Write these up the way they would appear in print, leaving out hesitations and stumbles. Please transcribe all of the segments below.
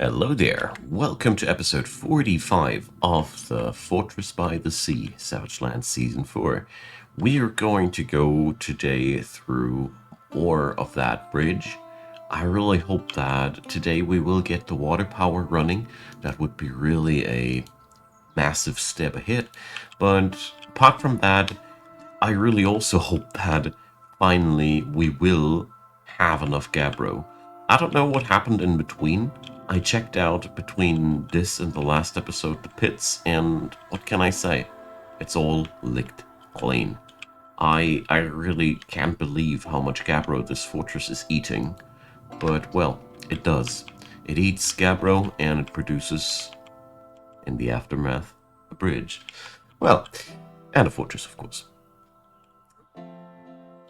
Hello there. Welcome to episode 45 of the Fortress by the Sea, Savage Lands Season 4. We are going to go today through more of that bridge. I really hope that today we will get the water power running. That would be really a massive step ahead. But apart from that, I really also hope that finally we will have enough Gabbro. I don't know what happened in between. I checked out between this and the last episode, the pits, and what can I say? It's all licked clean. I really can't believe how much Gabbro this fortress is eating. But, well, it does. It eats Gabbro and it produces, in the aftermath, a bridge. Well, and a fortress, of course.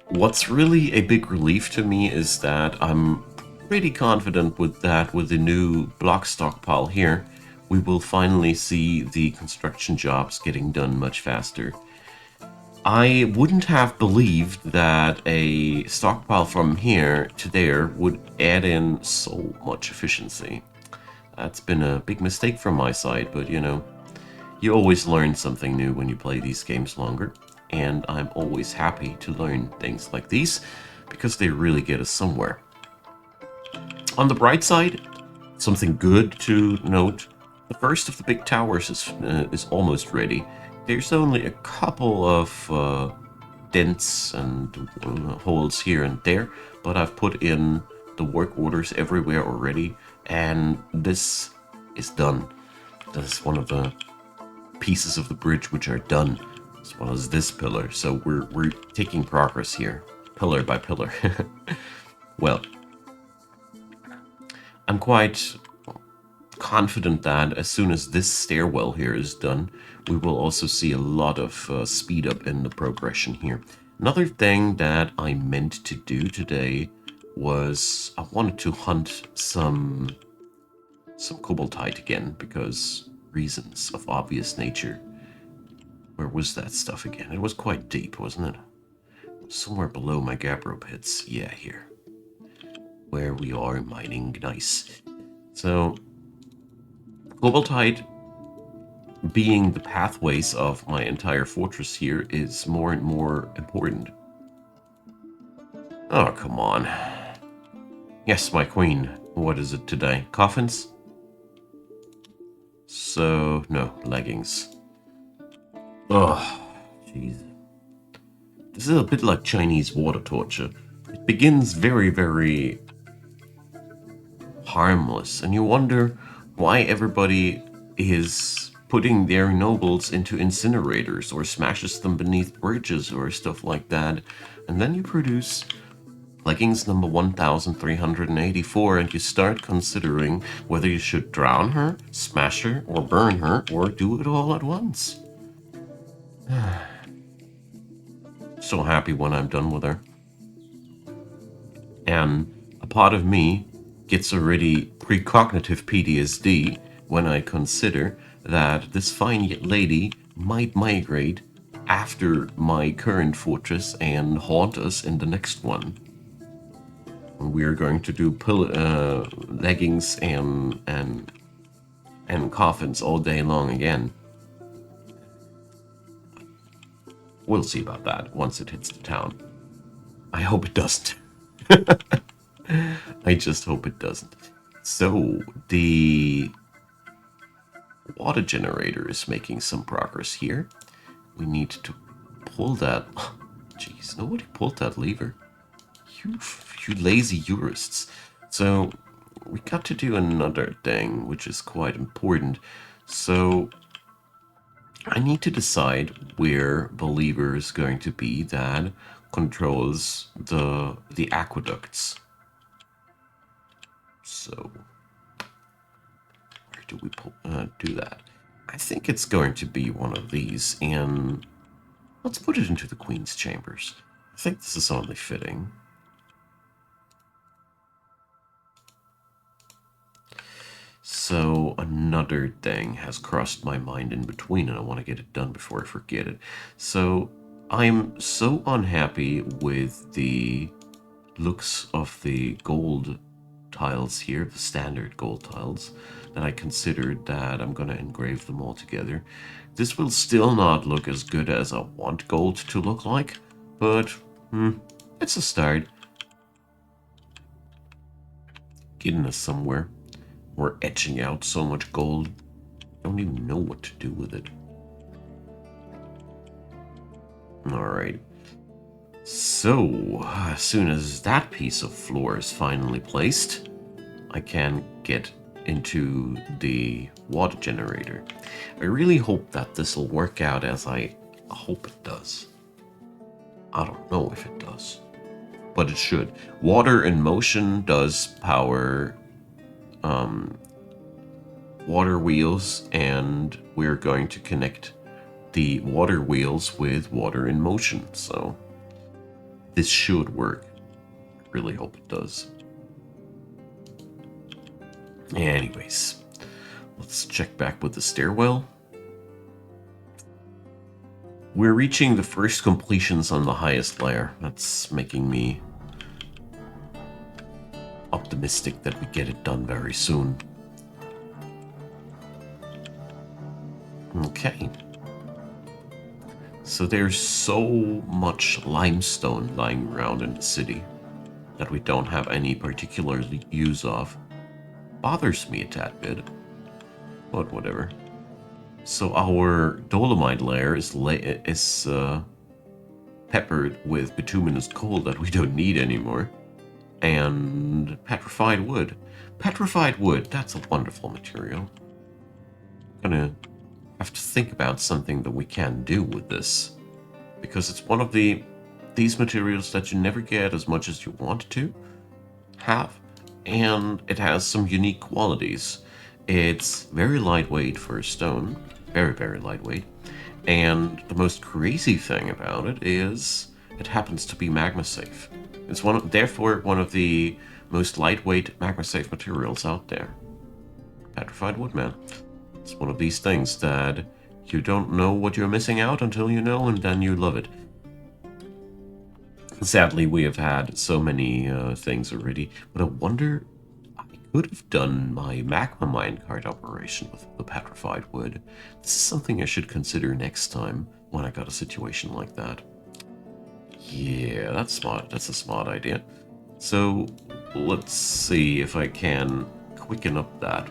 What's really a big relief to me is that I'm pretty confident with the new block stockpile here, we will finally see the construction jobs getting done much faster. I wouldn't have believed that a stockpile from here to there would add in so much efficiency. That's been a big mistake from my side, but you know, you always learn something new when you play these games longer, and I'm always happy to learn things like these because they really get us somewhere. On the bright side, something good to note, the first of the big towers is almost ready. There's only a couple of dents and holes here and there, but I've put in the work orders everywhere already, and this is done. This is one of the pieces of the bridge which are done, as well as this pillar. So we're taking progress here, pillar by pillar. Well, I'm quite confident that as soon as this stairwell here is done, we will also see a lot of speed up in the progression here. Another thing that I meant to do today was I wanted to hunt some koboldite again, because reasons of obvious nature. Where was that stuff again? It was quite deep, wasn't it? Somewhere below my Gabbro pits. Yeah, here. Where we are mining. Nice. So, koboldite being the pathways of my entire fortress here is more and more important. Oh, come on. Yes, my queen. What is it today? Coffins? So, no, leggings. Oh, jeez. This is a bit like Chinese water torture. It begins very, very harmless, and you wonder why everybody is putting their nobles into incinerators or smashes them beneath bridges or stuff like that. And then you produce leggings number 1384 and you start considering whether you should drown her, smash her, or burn her, or do it all at once. So happy when I'm done with her. And a part of me gets already precognitive PTSD when I consider that this fine lady might migrate after my current fortress and haunt us in the next one. We are going to do leggings and coffins all day long again. We'll see about that once it hits the town. I hope it doesn't. I just hope it doesn't. So, the water generator is making some progress here. We need to pull that. Jeez, nobody pulled that lever. You lazy jurists. So, we got to do another thing, which is quite important. So, I need to decide where the lever is going to be that controls the aqueducts. So, where do we do that? I think it's going to be one of these, and let's put it into the Queen's chambers. I think this is only fitting. So another thing has crossed my mind in between, and I want to get it done before I forget it. So I'm so unhappy with the looks of the gold tiles here, the standard gold tiles, then I considered that I'm going to engrave them all together. This will still not look as good as I want gold to look like, but it's a start. Getting us somewhere. We're etching out so much gold. Don't even know what to do with it. Alright. So, as soon as that piece of floor is finally placed, I can get into the water generator. I really hope that this will work out as I hope it does. I don't know if it does, but it should. Water in motion does power water wheels, and we're going to connect the water wheels with water in motion, so this should work. I really hope it does. Anyways, let's check back with the stairwell. We're reaching the first completions on the highest layer. That's making me optimistic that we get it done very soon. Okay. So there's so much limestone lying around in the city that we don't have any particular use of. Bothers me a tad bit, but whatever. So our dolomite layer is peppered with bituminous coal that we don't need anymore. And petrified wood. Petrified wood, that's a wonderful material. Gonna have to think about something that we can do with this, because it's one of these materials that you never get as much as you want to have, and it has some unique qualities. It's very lightweight for a stone, very, very lightweight, and the most crazy thing about it is it happens to be magma safe. It's therefore one of the most lightweight magma safe materials out there. Petrified wood, man. It's one of these things that you don't know what you're missing out until you know, and then you love it. Sadly, we have had so many things already, but I wonder, I could have done my magma minecart operation with the petrified wood. This is something I should consider next time when I got a situation like that. Yeah, that's smart. That's a smart idea. So let's see if I can quicken up that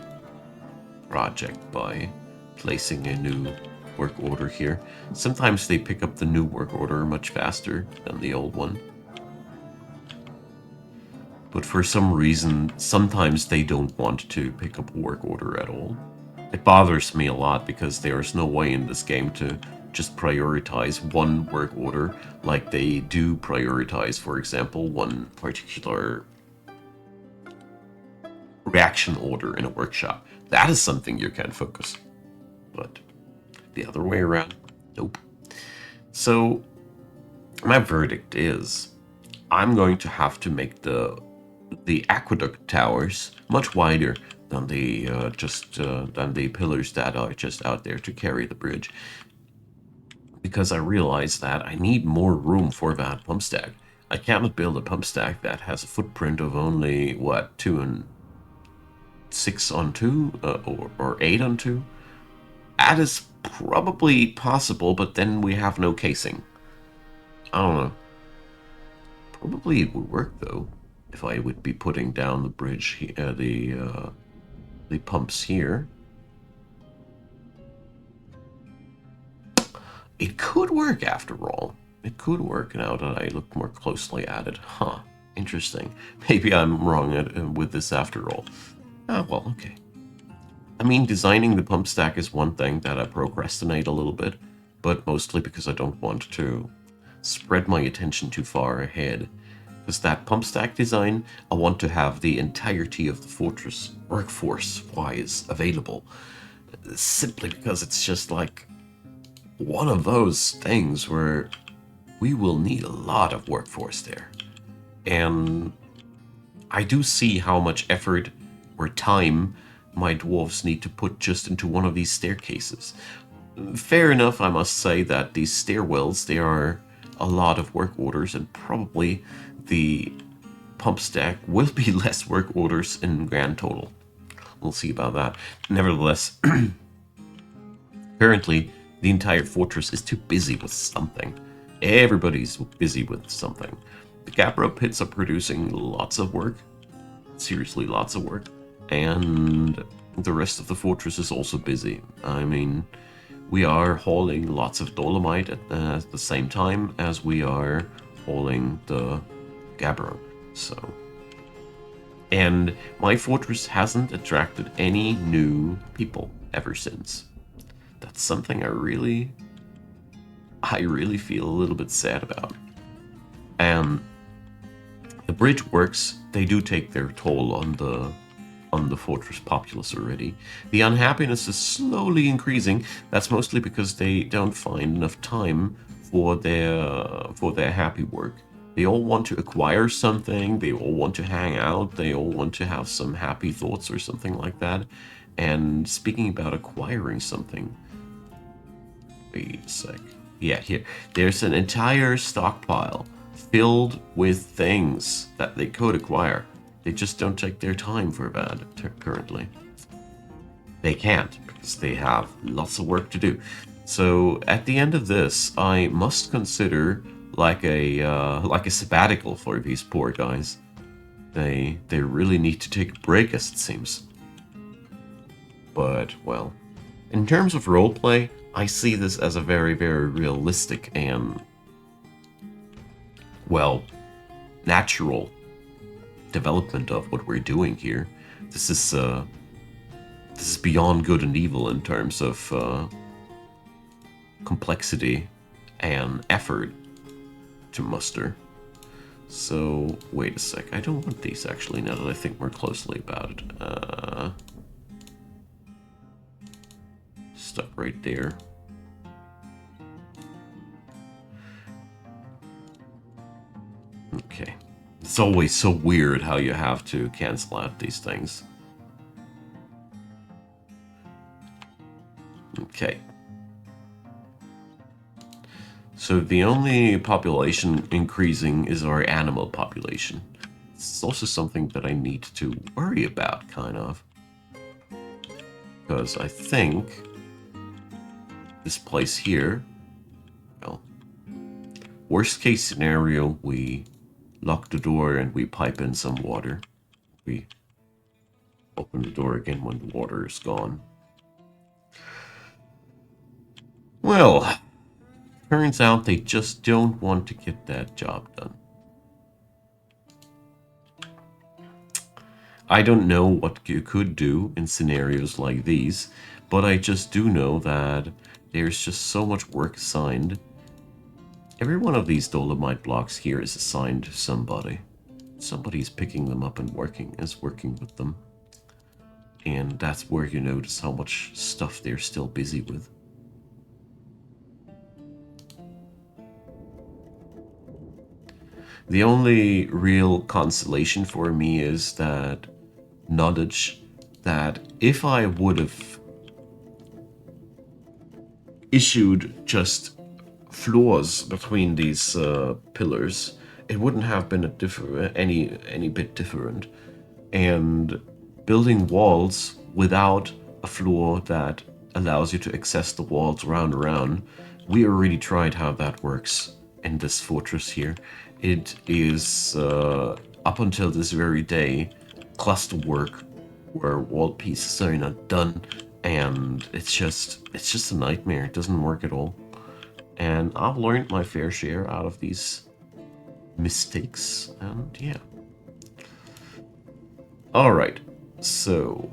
project by placing a new work order here. Sometimes they pick up the new work order much faster than the old one. But for some reason, sometimes they don't want to pick up a work order at all. It bothers me a lot because there's no way in this game to just prioritize one work order like they do prioritize, for example, one particular reaction order in a workshop. That is something you can focus. But the other way around, nope. So my verdict is I'm going to have to make the aqueduct towers much wider than than the pillars that are just out there to carry the bridge, because I realize that I need more room for that pump stack. I cannot build a pump stack that has a footprint of only, what, 2 and 6 on 2, or 8 on 2? That is probably possible, but then we have no casing. I don't know. Probably it would work, though, if I would be putting down the bridge, the pumps here. It could work after all. It could work now that I look more closely at it. Huh. Interesting. Maybe I'm wrong with this after all. Ah, well, okay. I mean, designing the pump stack is one thing that I procrastinate a little bit, but mostly because I don't want to spread my attention too far ahead. Because that pump stack design, I want to have the entirety of the fortress workforce-wise available. Simply because it's just like one of those things where we will need a lot of workforce there. And I do see how much effort or time my dwarves need to put just into one of these staircases. Fair enough, I must say that these stairwells, they are a lot of work orders, and probably the pump stack will be less work orders in grand total. We'll see about that. Nevertheless, currently, the entire fortress is too busy with something. Everybody's busy with something. The Gabbro pits are producing lots of work. Seriously, lots of work. And the rest of the fortress is also busy. I mean, we are hauling lots of dolomite at the same time as we are hauling the Gabbro. So, and my fortress hasn't attracted any new people ever since. That's something I really feel a little bit sad about. And the bridge works, they do take their toll on the fortress populace already. The unhappiness is slowly increasing. That's mostly because they don't find enough time for their happy work. They all want to acquire something, they all want to hang out, they all want to have some happy thoughts or something like that. And speaking about acquiring something, wait a sec. Yeah, here. There's an entire stockpile filled with things that they could acquire. They just don't take their time for that currently. They can't because they have lots of work to do. So at the end of this, I must consider like a sabbatical for these poor guys. They really need to take a break, as it seems. But well, in terms of roleplay, I see this as a very, very realistic and, well, natural development of what we're doing here. This is beyond good and evil in terms of complexity and effort to muster. So wait a sec, I don't want these actually now that I think more closely about it. Stuck right there. Okay. It's always so weird how you have to cancel out these things. Okay. So the only population increasing is our animal population. It's also something that I need to worry about, kind of. Because I think this place here, well, worst case scenario, we lock the door and we pipe in some water. We open the door again when the water is gone. Well, turns out they just don't want to get that job done. I don't know what you could do in scenarios like these, but I just do know that there's just so much work assigned. Every one of these dolomite blocks here is assigned to somebody. Somebody's picking them up and working with them. And that's where you notice how much stuff they're still busy with. The only real consolation for me is that knowledge that if I would have issued just floors between these pillars, it wouldn't have been any bit different. And building walls without a floor that allows you to access the walls around, we already tried how that works in this fortress here. It is up until this very day cluster work where wall pieces are not done, and it's just a nightmare. It doesn't work at all. And I've learned my fair share out of these mistakes, and yeah. Alright, so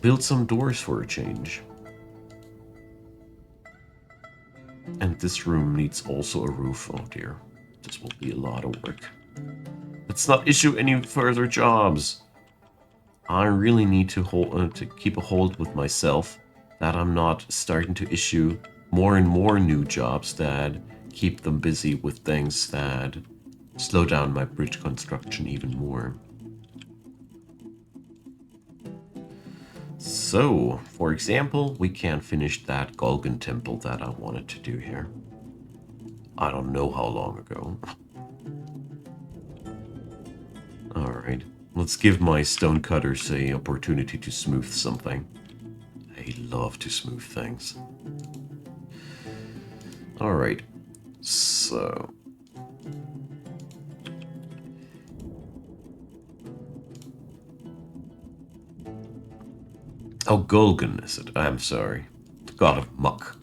build some doors for a change. And this room needs also a roof. Oh dear, this will be a lot of work. Let's not issue any further jobs. I really need to keep a hold with myself that I'm not starting to issue more and more new jobs that keep them busy with things that slow down my bridge construction even more. So, for example, we can't finish that Golgan temple that I wanted to do here. I don't know how long ago. Let's give my stonecutters a opportunity to smooth something. They love to smooth things. Alright, so... Oh, Golgan is it? I'm sorry. God of Muck.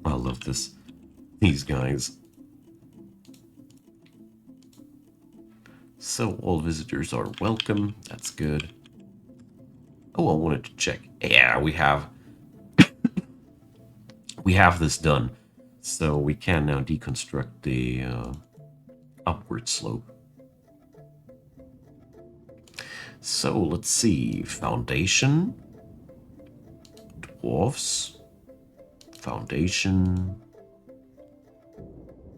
I love this. These guys. So all visitors are welcome. That's good. Oh, I wanted to check. Yeah, we have this done. So we can now deconstruct the upward slope. So let's see. Foundation. Dwarfs. Foundation.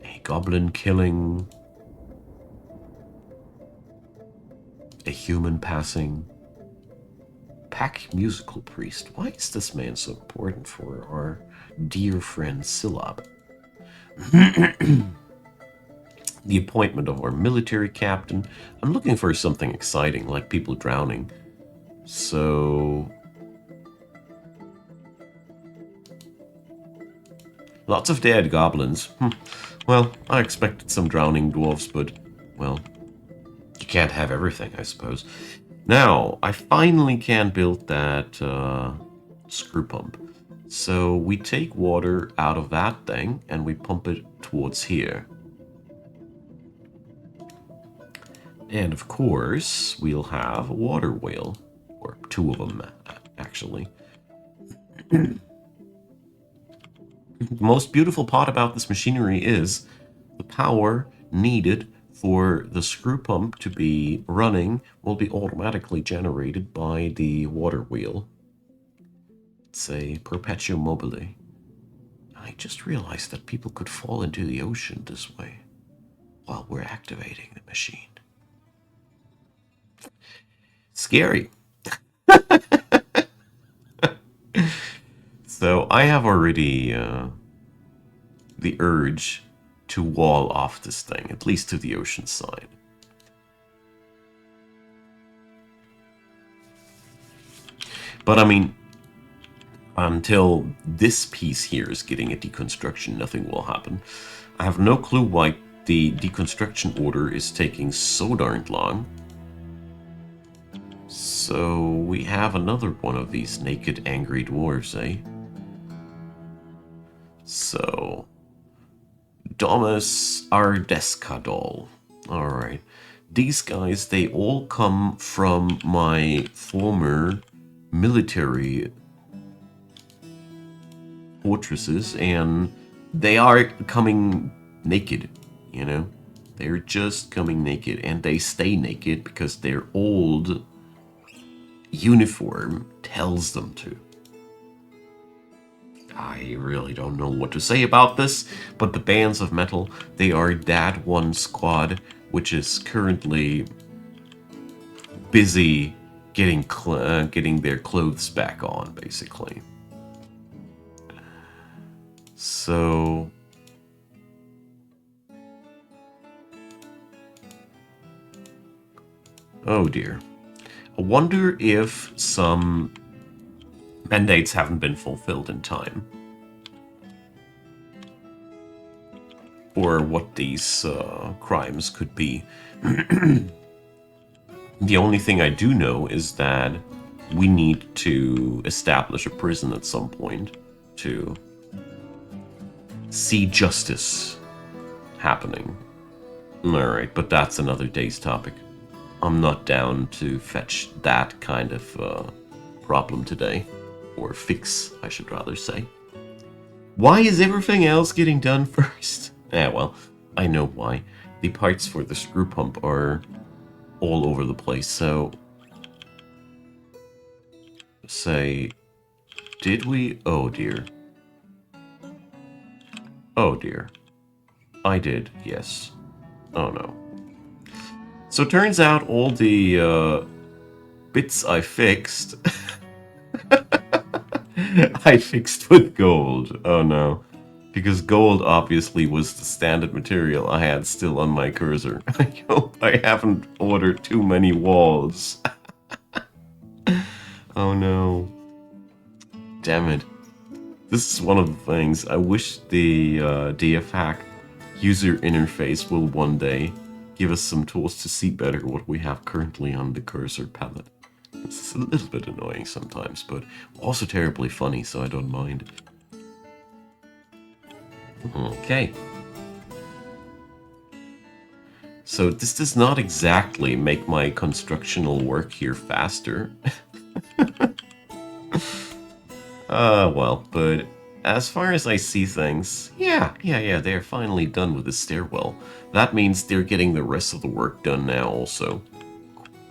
A goblin killing. A human passing. Pack musical priest. Why is this man so important for our dear friend Syllab? The appointment of our military captain. I'm looking for something exciting, like people drowning. So... lots of dead goblins. Well, I expected some drowning dwarves, but, well, you can't have everything, I suppose. Now, I finally can build that screw pump. So we take water out of that thing and we pump it towards here. And of course, we'll have a water wheel, or two of them, actually. The most beautiful part about this machinery is the power needed for the screw pump to be running will be automatically generated by the water wheel. It's a perpetuum mobile. I just realized that people could fall into the ocean this way while we're activating the machine. Scary. So I have already the urge to wall off this thing, at least to the ocean side. But I mean, until this piece here is getting a deconstruction, nothing will happen. I have no clue why the deconstruction order is taking so darn long. So we have another one of these naked, angry dwarves, eh? So, Domus Ardescadol. Alright. These guys, they all come from my former military fortresses, and they are coming naked, you know? They're just coming naked, and they stay naked because their old uniform tells them to. I really don't know what to say about this, but the bands of metal, they are that one squad which is currently busy getting their clothes back on, basically. So... oh dear. I wonder if some mandates haven't been fulfilled in time. Or what these crimes could be. The only thing I do know is that we need to establish a prison at some point to see justice happening. Alright, but that's another day's topic. I'm not down to fetch that kind of problem today. Or fix, I should rather say. Why is everything else getting done first? Well, I know why. The parts for the screw pump are all over the place, so... say... did we... oh dear. Oh dear. I did, yes. Oh no. So it turns out all the bits I fixed... I fixed with gold. Oh no. Because gold obviously was the standard material I had still on my cursor. I hope I haven't ordered too many walls. Oh no. Damn it. This is one of the things I wish the DFHack user interface will one day give us some tools to see better what we have currently on the cursor palette. This is a little bit annoying sometimes, but also terribly funny, so I don't mind. Okay. So this does not exactly make my constructional work here faster. Well, but as far as I see things, yeah, they're finally done with the stairwell. That means they're getting the rest of the work done now also.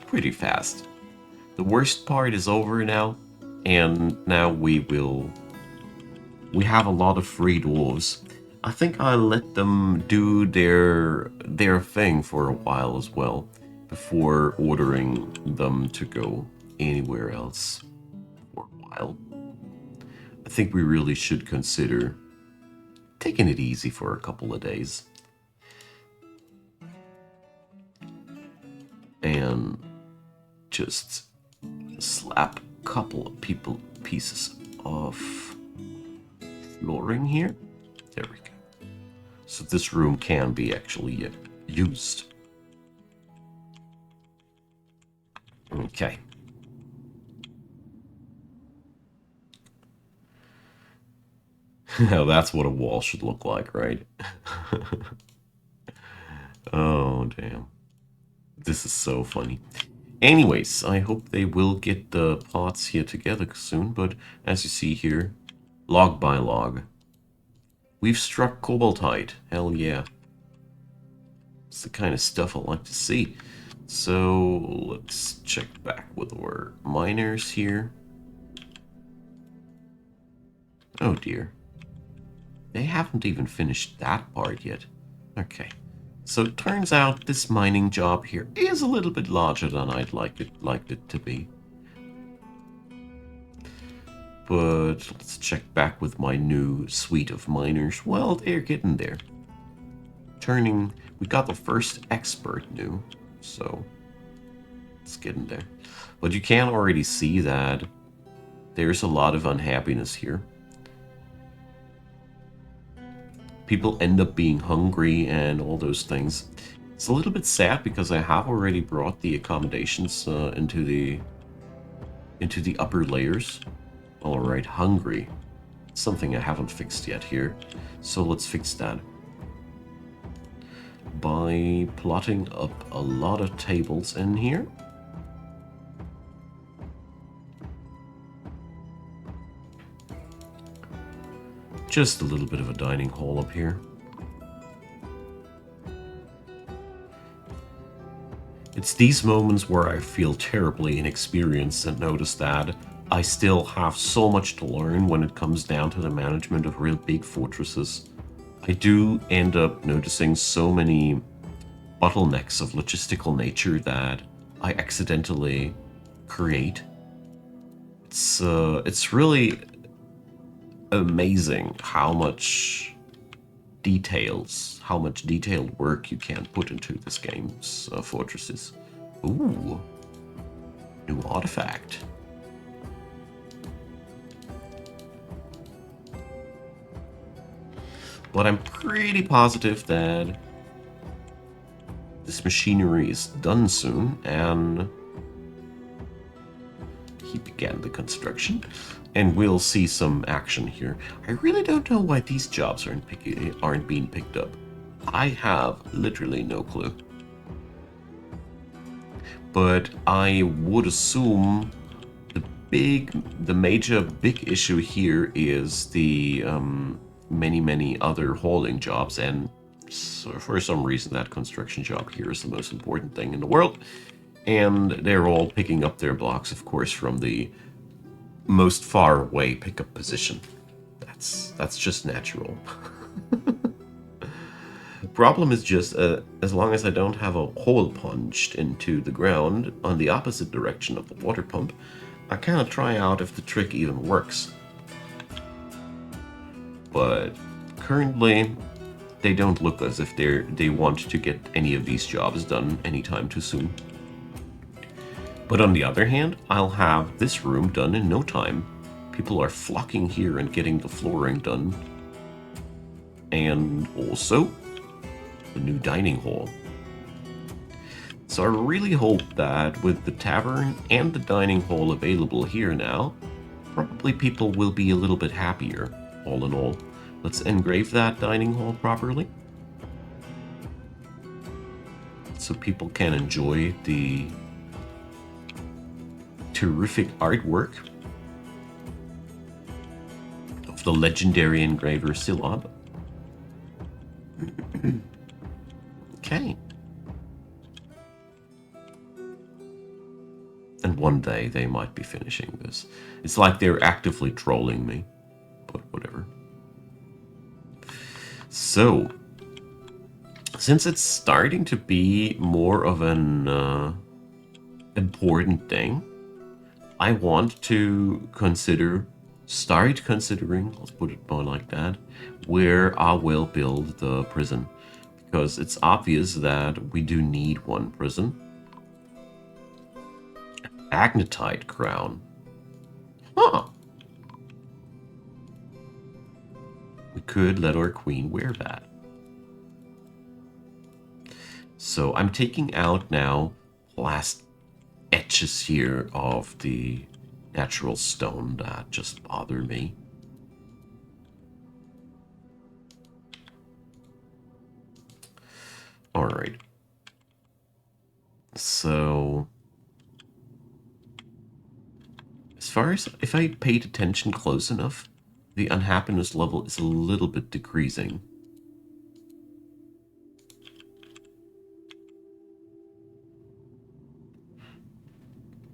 Pretty fast. The worst part is over now, and now we have a lot of free dwarves. I think I'll let them do their thing for a while as well, before ordering them to go anywhere else for a while. I think we really should consider taking it easy for a couple of days. And just slap a couple of pieces of flooring here. There we go. So this room can be actually used. Okay. Now that's what a wall should look like, right? Oh, damn. This is so funny. Anyways, I hope they will get the plots here together soon, but as you see here, log by log, we've struck cobaltite. Hell yeah. It's the kind of stuff I like to see. So let's check back with our miners here. Oh dear. They haven't even finished that part yet. Okay. So it turns out this mining job here is a little bit larger than I'd liked it to be. But let's check back with my new suite of miners. Well, they're getting there. We got the first expert new, so it's getting there. But you can already see that there's a lot of unhappiness here. People end up being hungry and all those things. It's a little bit sad because I have already brought the accommodations into the upper layers. All right, hungry. Something I haven't fixed yet here. So let's fix that. By plotting up a lot of tables in here. Just a little bit of a dining hall up here. It's these moments where I feel terribly inexperienced and notice that I still have so much to learn when it comes down to the management of real big fortresses. I do end up noticing so many bottlenecks of logistical nature that I accidentally create. It's really amazing how much detailed work you can put into this game's fortresses. Ooh, new artifact. But I'm pretty positive that this machinery is done soon, and he began the construction, and we'll see some action here. I really don't know why these jobs aren't being picked up. I have literally no clue. But I would assume the major big issue here is the many other hauling jobs, and so for some reason that construction job here is the most important thing in the world, and they're all picking up their blocks, of course, from the most far away pickup position. That's just natural. The problem is just as long as I don't have a hole punched into the ground on the opposite direction of the water pump, I cannot try out if the trick even works. But currently, they don't look as if they want to get any of these jobs done anytime too soon. But on the other hand, I'll have this room done in no time. People are flocking here and getting the flooring done. And also, the new dining hall. So I really hope that with the tavern and the dining hall available here now, probably people will be a little bit happier, all in all. Let's engrave that dining hall properly, so people can enjoy the terrific artwork of the legendary engraver Silob. Okay. And one day they might be finishing this. It's like they're actively trolling me, but whatever. So, since it's starting to be more of an important thing, I want to start considering, let's put it more like that, where I will build the prison. Because it's obvious that we do need one prison. Agnetite crown. Huh. We could let our queen wear that. So I'm taking out now last etches here of the natural stone that just bother me. Alright. So, as far as if I paid attention close enough, the unhappiness level is a little bit decreasing.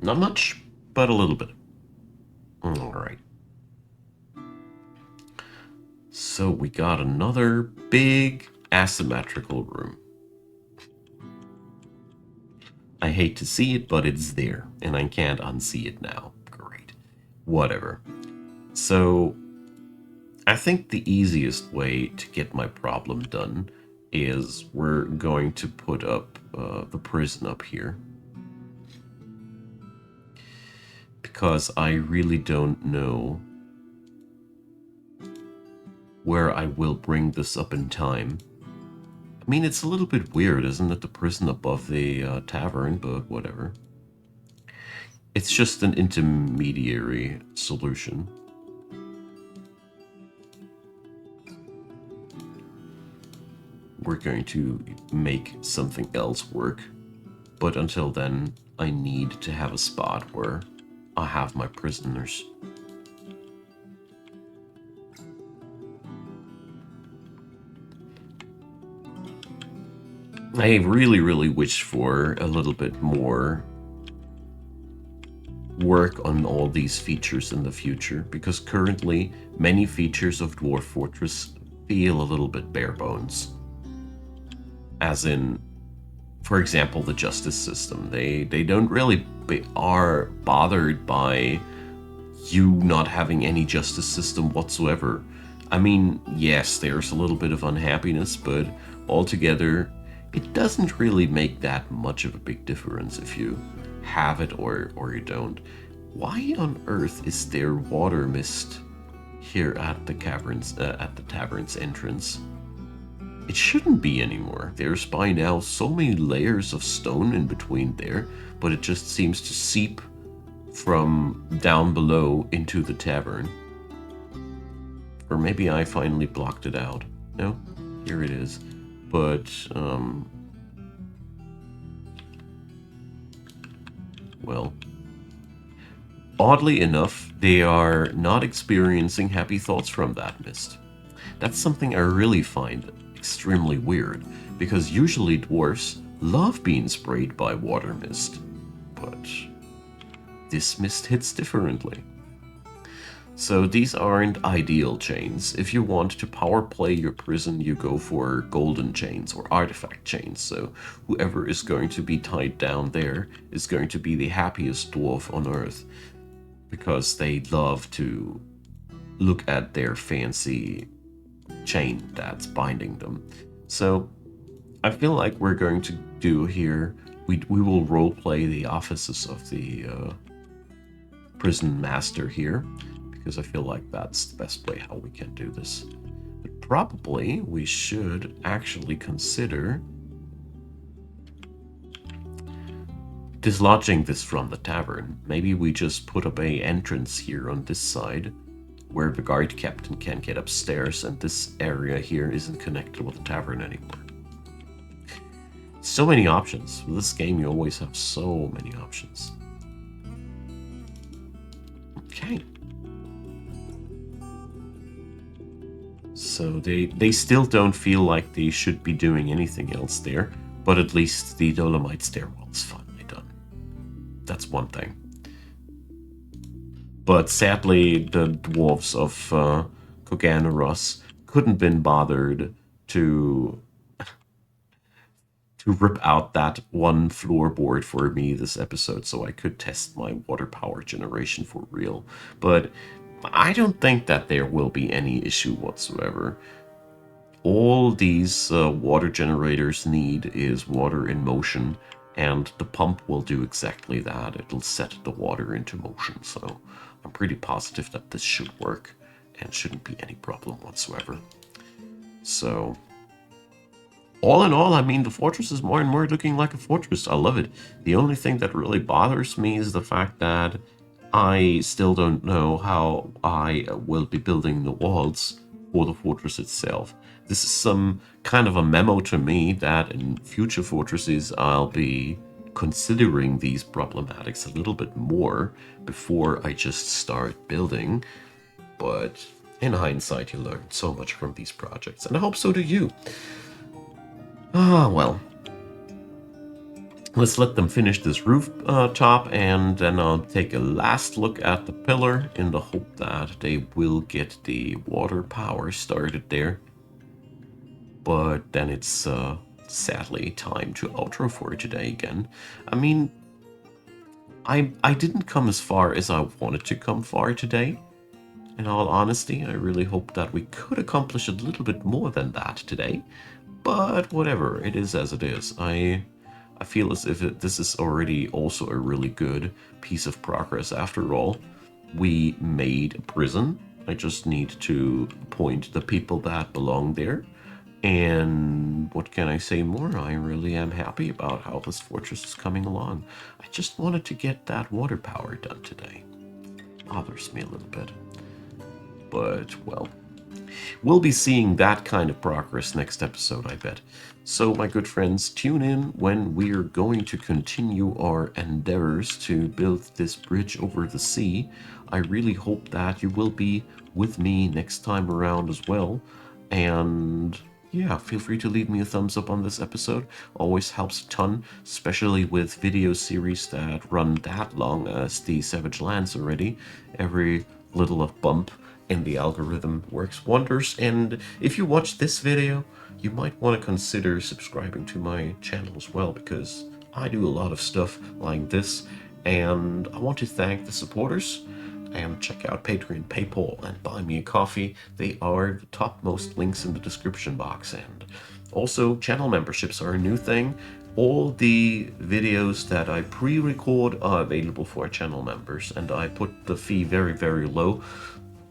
Not much, but a little bit. Alright. So we got another big asymmetrical room. I hate to see it, but it's there, and I can't unsee it now. Great. Whatever. So, I think the easiest way to get my problem done is we're going to put up the prison up here. Because I really don't know where I will bring this up in time. I mean, it's a little bit weird, isn't it? The prison above the tavern, but whatever. It's just an intermediary solution. We're going to make something else work. But until then, I need to have a spot where I have my prisoners. I really, really wish for a little bit more work on all these features in the future, because currently many features of Dwarf Fortress feel a little bit bare bones. As in, for example, the justice system. They don't really are bothered by you not having any justice system whatsoever. I mean, yes, there's a little bit of unhappiness, but altogether, it doesn't really make that much of a big difference if you have it or you don't. Why on earth is there water mist here at the tavern's entrance? It shouldn't be anymore. There's by now so many layers of stone in between there, but it just seems to seep from down below into the tavern. Or maybe I finally blocked it out. No, here it is. But, well, oddly enough, they are not experiencing happy thoughts from that mist. That's something I really find extremely weird, because usually dwarfs love being sprayed by water mist, but this mist hits differently. So these aren't ideal chains. If you want to power play your prison, you go for golden chains or artifact chains. So whoever is going to be tied down there is going to be the happiest dwarf on earth, because they love to look at their fancy chain that's binding them. So I feel like we're going to do here, we will roleplay the offices of the prison master here, because I feel like that's the best way how we can do this. But probably we should actually consider dislodging this from the tavern. Maybe we just put up a entrance here on this side where the guard captain can get upstairs, and this area here isn't connected with the tavern anymore. So many options. With this game, you always have so many options. Okay. So they still don't feel like they should be doing anything else there, but at least the Dolomite stairwell is finally done. That's one thing. But sadly, the dwarves of Koganaros couldn't been bothered to rip out that one floorboard for me this episode, so I could test my water power generation for real. But I don't think that there will be any issue whatsoever. All these water generators need is water in motion, and the pump will do exactly that. It'll set the water into motion, so I'm pretty positive that this should work and shouldn't be any problem whatsoever. So all in all, I mean, the fortress is more and more looking like a fortress. I love it. The only thing that really bothers me is the fact that I still don't know how I will be building the walls for the fortress itself. This is some kind of a memo to me that in future fortresses I'll be considering these problematics a little bit more before I just start building. But in hindsight, you learn so much from these projects, and I hope so do you. Ah, well. Let's let them finish this roof top, and then I'll take a last look at the pillar in the hope that they will get the water power started there. But then it's sadly time to outro for today again. I mean, I didn't come as far as I wanted to come far today. In all honesty, I really hope that we could accomplish a little bit more than that today. But whatever, it is as it is. I feel as if this is already also a really good piece of progress. After all, we made a prison. I just need to appoint the people that belong there. And what can I say more? I really am happy about how this fortress is coming along. I just wanted to get that water power done today. Bothers me a little bit. But, well, we'll be seeing that kind of progress next episode, I bet. So, my good friends, tune in when we're going to continue our endeavors to build this bridge over the sea. I really hope that you will be with me next time around as well. And yeah, feel free to leave me a thumbs up on this episode. Always helps a ton, especially with video series that run that long as the Savage Lands already. Every little bump in the algorithm works wonders. And if you watch this video, you might want to consider subscribing to my channel as well, because I do a lot of stuff like this, and I want to thank the supporters. And check out Patreon, PayPal, and Buy Me a Coffee. They are the topmost links in the description box. And also, channel memberships are a new thing. All the videos that I pre-record are available for channel members, and I put the fee very, very low.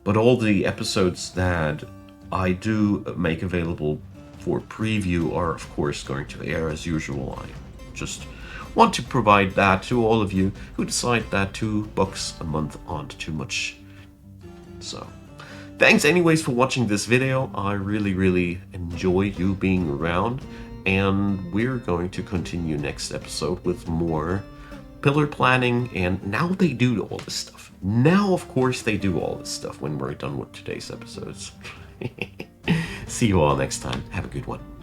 But all the episodes that I do make available for preview are, of course, going to air as usual. I just want to provide that to all of you who decide that $2 a month aren't too much. So, thanks anyways for watching this video. I really enjoy you being around, and we're going to continue next episode with more pillar planning. And now they do all this stuff. Now, of course, they do all this stuff when we're done with today's episodes. See you all next time. Have a good one.